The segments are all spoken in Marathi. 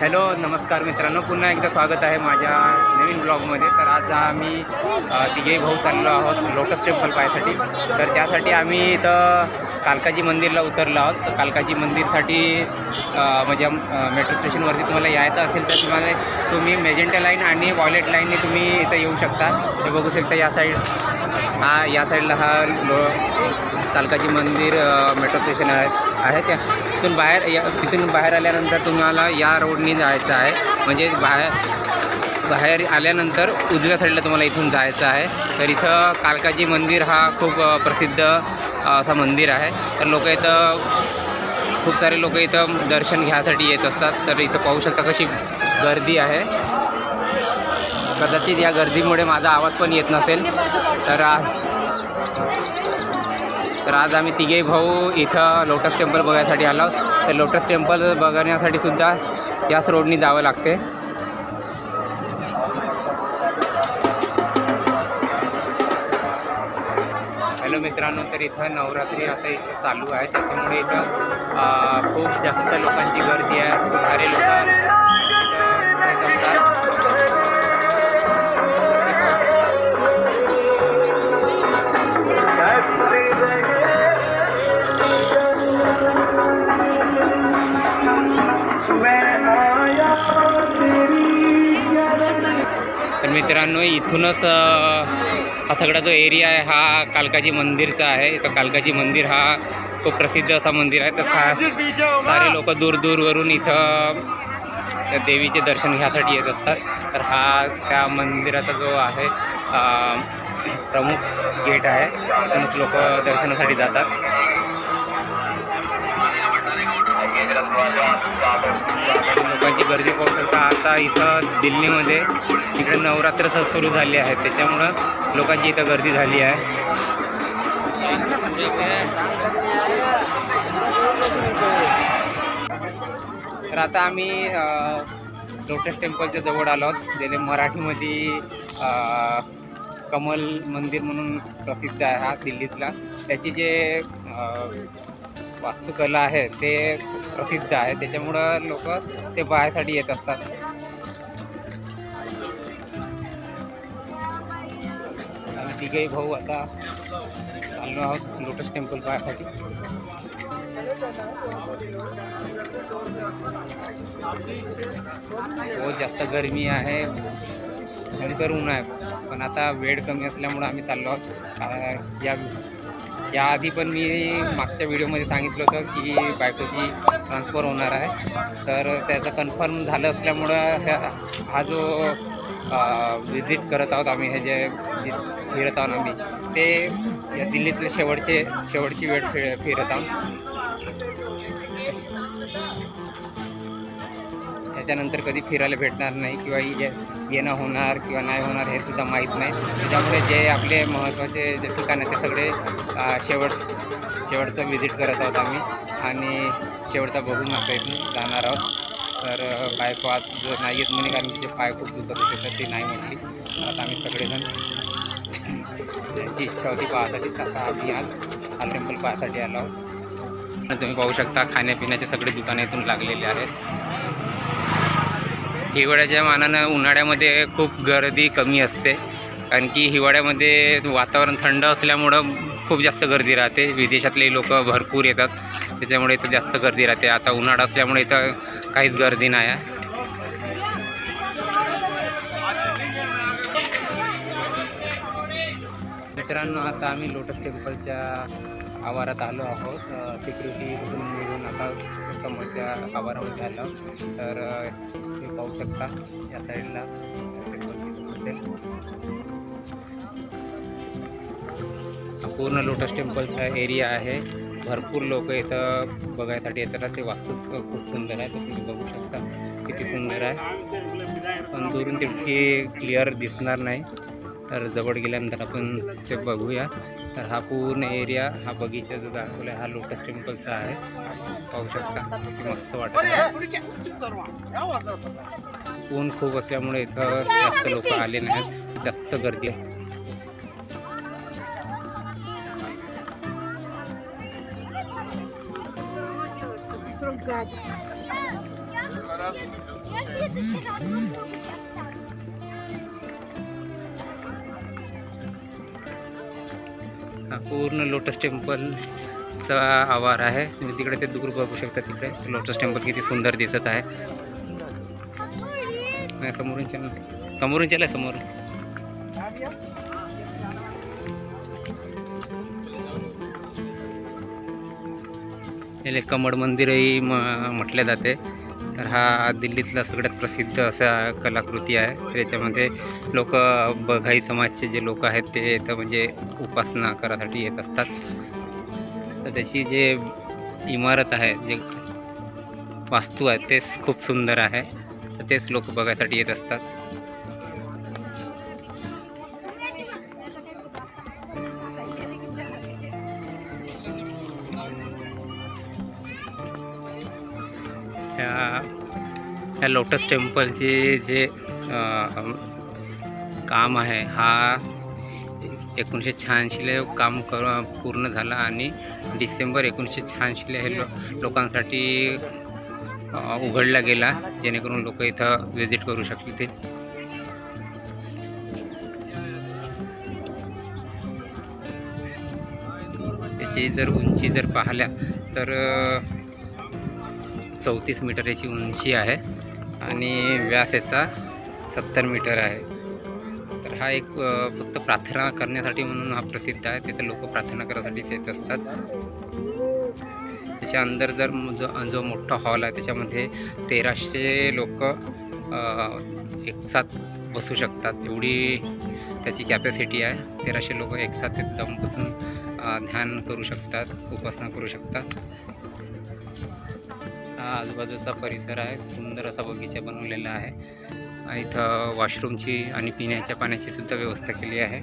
हॅलो नमस्कार मित्रांनो, पुन्हा एकदा स्वागत आहे माझ्या नवीन ब्लॉगमध्ये। तर आज आम्ही तिघे भाऊ चाललो आहोत लोटस टेम्पल पाहायसाठी। तर त्यासाठी आम्ही इथं कालकाजी मंदिरला उतरलो आहोत। तर कालकाजी मंदिरसाठी म्हणजे मेट्रो स्टेशनवरती तुम्हाला यायचं असेल तर तुम्ही मेजेंटा लाईन आणि वॉयलेट लाईनने तुम्ही इथं येऊ शकता। हे बघू शकता या साईडला हा कालकाजी मंदिर मेट्रो स्टेशन आहे त्या तिथून बाहेर आल्यानंतर तुम्हाला या रोडनी जायचं आहे। म्हणजे बाहेर आल्यानंतर उजव्या साईडला तुम्हाला इथून जायचं आहे। तर इथं कालकाजी मंदिर हा खूप प्रसिद्ध असा मंदिर आहे। तर खूप सारे लोक इथं दर्शन घ्यायसाठी येत असतात। तर इथं पाहू शकता कशी गर्दी आहे। कदाचित या गर्दीमुळे माझा आवाज पण येत नसेल। तर आज आम्ही तिघे भाऊ इथं लोटस टेम्पल बघायसाठी आलो। तर लोटस टेम्पल बघण्यासाठी सुद्धा याच रोडनी जावं लागते। हॅलो मित्रांनो, तर इथं नवरात्री आता इथं चालू आहे, त्याच्यामुळे इथं खूप जास्त लोकांची गर्दी आहे। खूप सारे लोक तर मित्रांनो, इथूनच हा सगळा जो एरिया आहे हा कालकाजी मंदिरचा आहे। इथं कालकाजी मंदिर हा खूप प्रसिद्ध असा मंदिर आहे। तर सारे लोक दूरवरून इथं देवीचे दर्शन घ्यायसाठी येत असतात। तर हा त्या मंदिराचा जो आहे प्रमुख गेट आहे, तिथूनच लोक दर्शनासाठी जातात। लोकांची गर्दी पाहू शकता। आता इथं दिल्लीमध्ये इकडे नवरात्र सुरू झाली आहे, त्याच्यामुळं लोकांची इथं गर्दी झाली आहे। तर आता आम्ही लोटस टेम्पलच्या जवळ आलो आहोत, ज्याने मराठीमध्ये कमल मंदिर म्हणून प्रसिद्ध आहे हा दिल्लीतला। त्याची जे वास्तुकला आहे ते प्रसिद्ध आहे, त्याच्यामुळं लोक ते पाहायसाठी येत असतात। आम्ही तिघेही भाऊ आता चाललो आहोत लोटस टेम्पल पाहायसाठी। बहुत जास्त गरमी आहे, भयंकर ऊन आहे, पण आता वेळ कमी असल्यामुळं आम्ही चाललो आहोत। याआधी पण मी मागच्या व्हिडिओमध्ये सांगितलं होतं की बायकोची ट्रान्सफर होणार आहे। तर त्याचं कन्फर्म झालं असल्यामुळं हा जो विजिट करत आहोत आम्ही, हे जे फिरत आहोत आम्ही, ते या दिल्लीतले शेवटची वेळ फिरत आहोत। त्याच्यानंतर कधी फिरायला भेटणार नाही किंवा येणं होणार किंवा नाही होणार हे सुद्धा माहीत नाही। त्याच्यामुळे जे आपले महत्त्वाचे जे ठिकाण आहे ते सगळे शेवटचं विजिट करत आहोत आम्ही, आणि शेवटचा बघून आता इथून जाणार आहोत। तर बायको आज नाही येत म्हणे, कारण तिचे पाय खूप दुखत होते, तर ती नाही म्हटली। तर आता आम्ही सगळेजण त्यांची इच्छा होती पाहायसाठी, आता आम्ही आज हा टेम्पल पाहायसाठी आलो आहोत। तुम्ही पाहू शकता खाण्यापिण्याचे सगळे दुकानं इथून लागलेले आहेत। हिवाळ्याच्या मानानं उन्हाळ्यामध्ये खूप गर्दी कमी असते, कारण की हिवाळ्यामध्ये वातावरण थंड असल्यामुळं खूप जास्त गर्दी राहते। विदेशातले लोक भरपूर येतात, त्याच्यामुळे इथं जास्त गर्दी राहते। आता उन्हाळा असल्यामुळे इथं काहीच गर्दी नाही आहे। मित्रांनो, आता आम्ही लोटस टेम्पलच्या आवारात आलो आहोत। सिक्युरिटी निघून आता समोरच्या आवारामध्ये आलो। तर हे पाहू शकता या साईडला पूर्ण लोटस टेम्पलचा एरिया आहे। भरपूर लोक इथं बघायसाठी येतात। ते वास्तू खूप सुंदर आहे, तर तुम्ही बघू शकता किती सुंदर आहे, पण दुरून तितकी क्लिअर दिसणार नाही। तर जवळ गेल्यानंतर आपण ते बघूया। तर हा पूर्ण एरिया, हा बगीचा जो दाखवला आहे, हा लोटस टेम्पलचा आहे। पाहू शकता किती मस्त वाटत आहे। ऊन खूप असल्यामुळे इथं जास्त लोक आले नाहीत, जास्त गर्दी आहे। हा पूर्ण लोटस टेम्पलचा आवार आहे. तुम्ही तिकडे ते दूर बघू शकता. तिकडे लोटस टेम्पल किती सुंदर दिसत आहे. समोरून चला समोरून. याला कमळ मंदिरही म्हटले जाते. तर हा दिल्लीतला सगळ्यात प्रसिद्ध असा कलाकृती आहे. त्याच्यामध्ये लोक बघाई समाजचे जे लोक आहेत ते इथं म्हणजे उपासना करायसाठी येत असतात. तर त्याची जे इमारत आहे, जे वास्तू आहे तेच खूप सुंदर आहे. तर तेच लोक बघायसाठी येत असतात. ह्या लोटस टेम्पलचे जे काम आहे हा 1986ला काम पूर्ण झाला आणि डिसेंबर 1986ला हे लोकांसाठी उघडला गेला, जेणेकरून लोक इथं व्हिजिट करू शकतील. त्याची जर उंची जर पाहिल्या तर 34 मीटर याची उंची आहे आणि व्यास याचा 70 मीटर आहे. तर हा एक फक्त प्रार्थना करण्यासाठी म्हणून हा प्रसिद्ध आहे. तिथे लोक प्रार्थना करण्यासाठीच येत असतात. त्याच्या अंदर जर जो मोठा हॉल आहे त्याच्यामध्ये 1300 लोक एकसाथ बसू शकतात. एवढी त्याची कॅपॅसिटी आहे. 1300 लोक एकसाथ तिथे जाऊन बसून ध्यान करू शकतात, उपासना करू शकतात. हा आजूबाजूचा परिसर आहे. सुंदर असा बगीचा बनवलेला आहे. इथं वॉशरूमची आणि पिण्याच्या पाण्याची सुद्धा व्यवस्था केली आहे.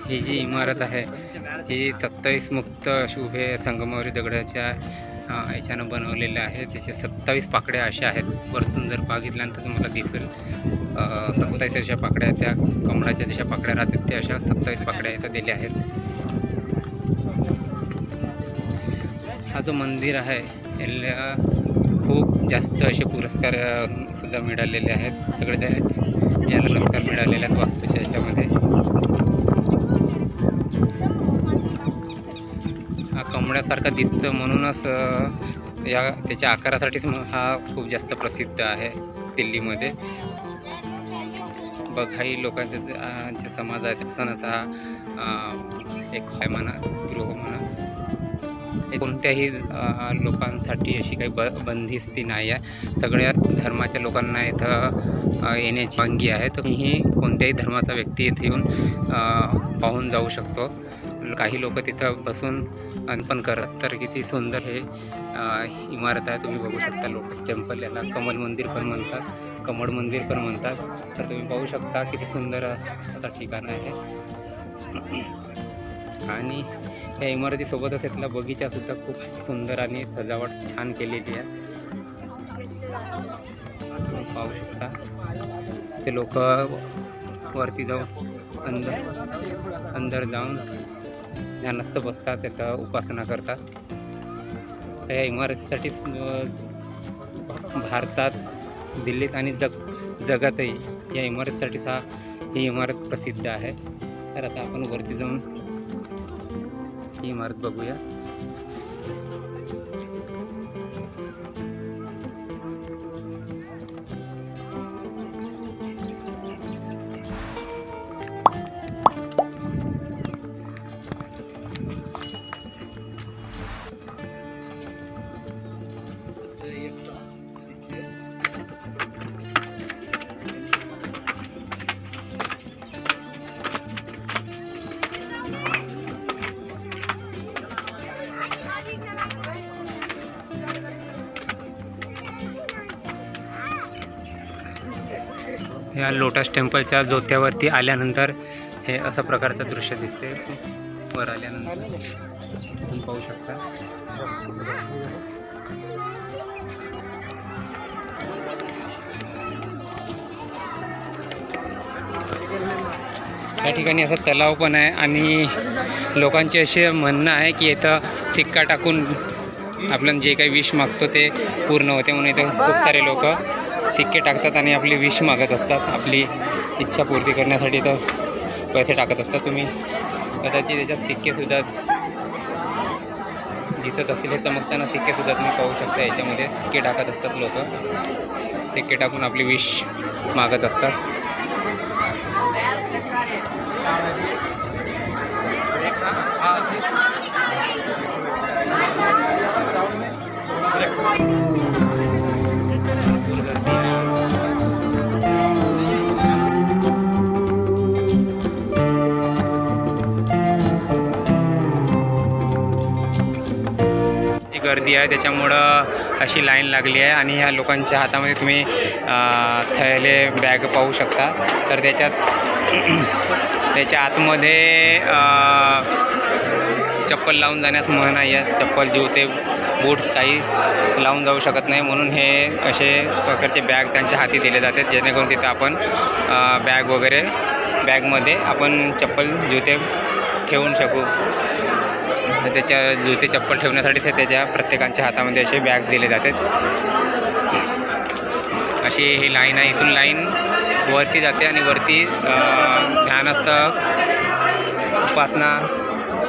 ही जी इमारत आहे ही 27 मुक्त उभे संगमरवरी दगडाच्या याच्यानं बनवलेलं आहे. त्याचे 27 पाकड्या अशा आहेत. वरतून जर बघितल्यानंतर तुम्हाला दिसेल 27 अशा पाकड्या, त्या कमळाच्या जशा पाकड्या राहतात त्या अशा 27 पाकड्या इथं दिल्या आहेत. हा जो मंदिर आहे याला खूप जास्त असे पुरस्कार सुद्धा मिळालेले आहेत. सगळे त्या याला पुरस्कार मिळालेले आहेत वास्तूच्या याच्यामध्ये. हा कमळासारखा दिसतं म्हणूनच त्याच्या आकारासाठीच हा खूप जास्त प्रसिद्ध आहे दिल्लीमध्ये. बघाई लोकांचा समाजाचा सणाचा एक म्हणा, गृह म्हणा, कोणत्याही लोकांसाठी अशी काही बंदिस्ती नाही आहे. सगळ्या धर्माच्या लोकांना इथं येण्याची वांगी आहे. तर ही कोणत्याही धर्माचा व्यक्ती इथे येऊन पाहून जाऊ शकतो. काही लोक तिथं बसून पण करत. तर किती सुंदर हे इमारत आहे. तुम्ही बघू शकता. लोटस टेम्पल याला कमल मंदिर पण म्हणतात, कमळ मंदिर पण म्हणतात. तर तुम्ही पाहू शकता किती सुंदर असं ठिकाण आहे. आणि या इमारतीसोबतच इथला बगीचा सुद्धा खूप सुंदर आणि सजावट छान केलेली आहे. तुम्ही पाहू शकता. ते लोक वरती जाऊन अंदर जाऊन ध्यानस्थ बसतात, त्याचा उपासना करतात. त्या इमारतीसाठीच भारतात, दिल्लीत आणि जगातही या इमारतीसाठीच ही इमारत प्रसिद्ध आहे. तर आता आपण वरती जाऊन ही इमारत बघूया. या लोटस टेम्पलच्या जोत्यावरती आल्यानंतर हे अशा प्रकारचं दृश्य दिसते. वर आल्यानंतर तुम्ही पाहू शकता. या ठिकाणी असा तलाव पण आहे आणि लोकांचे असे म्हणणं आहे की इथं सिक्का टाकून आपण जे काही विश मागतो ते पूर्ण होते, म्हणून इथं खूप सारे लोक सिक्के टाकतात आणि आपली विश मागत असतात, आपली इच्छा पूर्ती करण्यासाठी इथं पैसे टाकत असतात. तुम्ही कदाचित त्याच्यात सिक्केसुद्धा दिसत असतील, हे चमकताना सिक्केसुद्धा तुम्ही पाहू शकता. याच्यामध्ये सिक्के टाकत असतात लोक, सिक्के टाकून आपली विश मागत असतात. गर्दी आहे त्याच्यामुळं अशी लाईन लागली आहे आणि ह्या लोकांच्या हातामध्ये तुम्ही थैले बॅग पाहू शकता. तर त्याच्या आतमध्ये चप्पल लावून जाण्यास मनाई आहे. चप्पल जुते बूट्स काही लावून जाऊ शकत नाही, म्हणून हे असे प्रकारचे बॅग त्यांच्या हाती दिले जातात, जेणेकरून तिथं आपण बॅगमध्ये आपण चप्पल जुते ठेवून शकू. तर त्याच्या जुते चप्पल ठेवण्यासाठी त्याच्या प्रत्येकांच्या हातामध्ये असे बॅग दिले जातात. अशी ही लाईन आहे. इथून लाईन वरती जाते आणि वरती ध्यानस्थ उपासना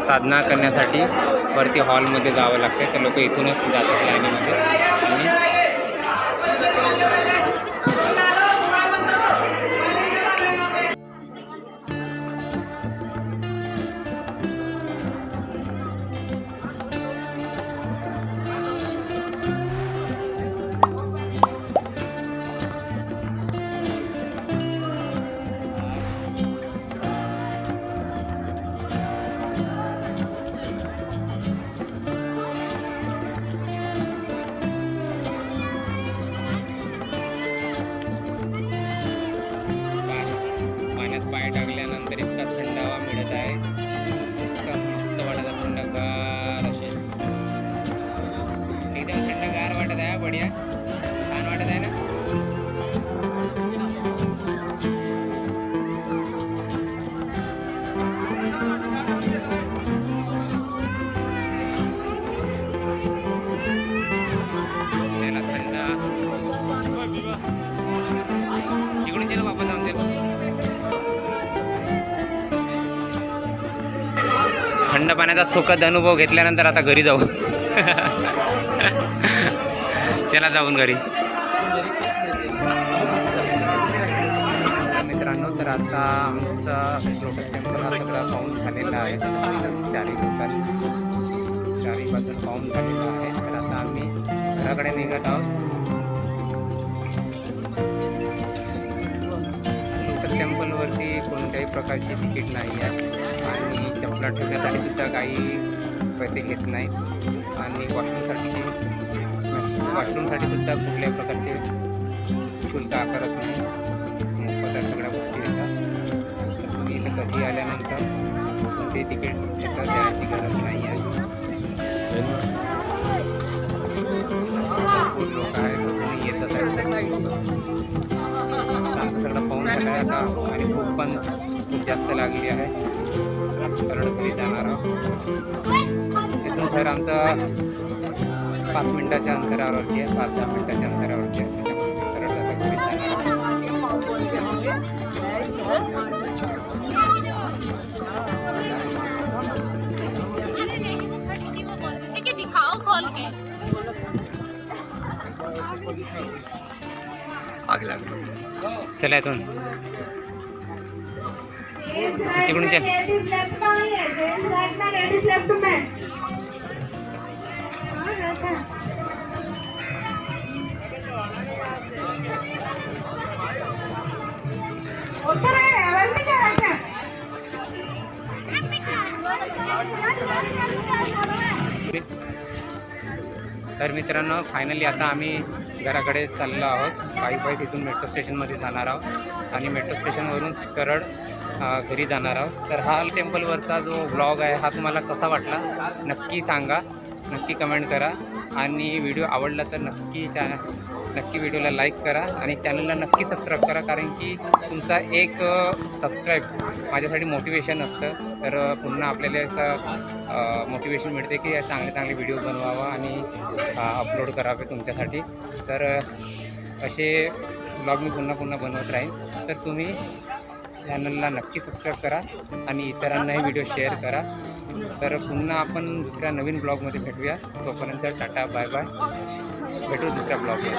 साधना करण्यासाठी वरती हॉलमध्ये जावं लागते. तर लोक इथूनच जातात लाईनीमध्ये. आणि पाय टाकल्यानंतर इतका थंडावा मिळत आहे, इतका मस्त वाटत आहे. थंडगार असे एकदम थंडगार वाटत आहे. बढिया छान वाटत आहे ना. त्याला थंड इकडून चला वापस जाऊन दे. थंड पाण्याचा सुखद अनुभव घेतल्यानंतर आता घरी जाऊ. चला जाऊन घरी. मित्रांनो, तर आता आमचा लोटस टेम्पल हा सगळा पाहून झालेला आहे. चारी बाजून पाहून झालेला आहे. तर आता आम्ही घराकडे निघत आहोत. लोटस टेम्पलवरती कोणत्याही प्रकारची तिकीट नाही आहे आणि चपला ठेवण्यासाठी सुद्धा काही पैसे घेत नाहीत आणि वॉशरूमसाठी सुद्धा कुठल्याही प्रकारचे शुल्क आकारत नाही. मोफत सगळ्या गोष्टी येतात. तर तुम्ही इथे कधी आल्यानंतर ते तिकीट त्याचं द्यायची गरज नाही आहे. भरपूर लोक आहेत, तुम्ही येतच आहे. सगळं पाहून झालं आहे आता आणि भूक पण खूप जास्त लागली आहे. सरळ घरी जाणार आहोत. तिथून घर आमचं 5 मिनिटाच्या अंतरावरती आहे, 5-10 मिनिटाच्या अंतरावरती आहे. सरळ आता घरी जाणार आग लागली. चला इथून तिकडून चल. तर मित्रांनो, फायनली आता आम्ही घराकडे चाललो आहोत. पायी तिथून मेट्रो स्टेशनमध्ये जाणार आहोत आणि मेट्रो स्टेशनवरून सरळ घरी जाणार आहोत. तर हा टेम्पलवरचा जो व्लॉग आहे हा तुम्हाला कसा वाटला नक्की सांगा, नक्की कमेंट करा. आणि व्हिडिओ आवडला तर नक्की व्हिडिओला लाईक करा आणि चॅनलला नक्की सबस्क्राईब करा, कारण की तुमचा एक सबस्क्राईब माझ्यासाठी मोटिवेशन असतं. तर पुन्हा आपल्याला एक मोटिवेशन मिळते की चांगले व्हिडिओ बनवावा आणि अपलोड करावे तुमच्यासाठी. तर असे ब्लॉग मी पुन्हा बनवत राहीन. तर तुम्ही चॅनलला नक्की सबस्क्राईब करा आणि इतरांनाही व्हिडिओ शेअर करा. तर पुन्हा आपण दुसऱ्या नवीन ब्लॉगमध्ये भेटूया. तोपर्यंत टाटा बाय बाय. भेटू दुसऱ्या ब्लॉगमध्ये.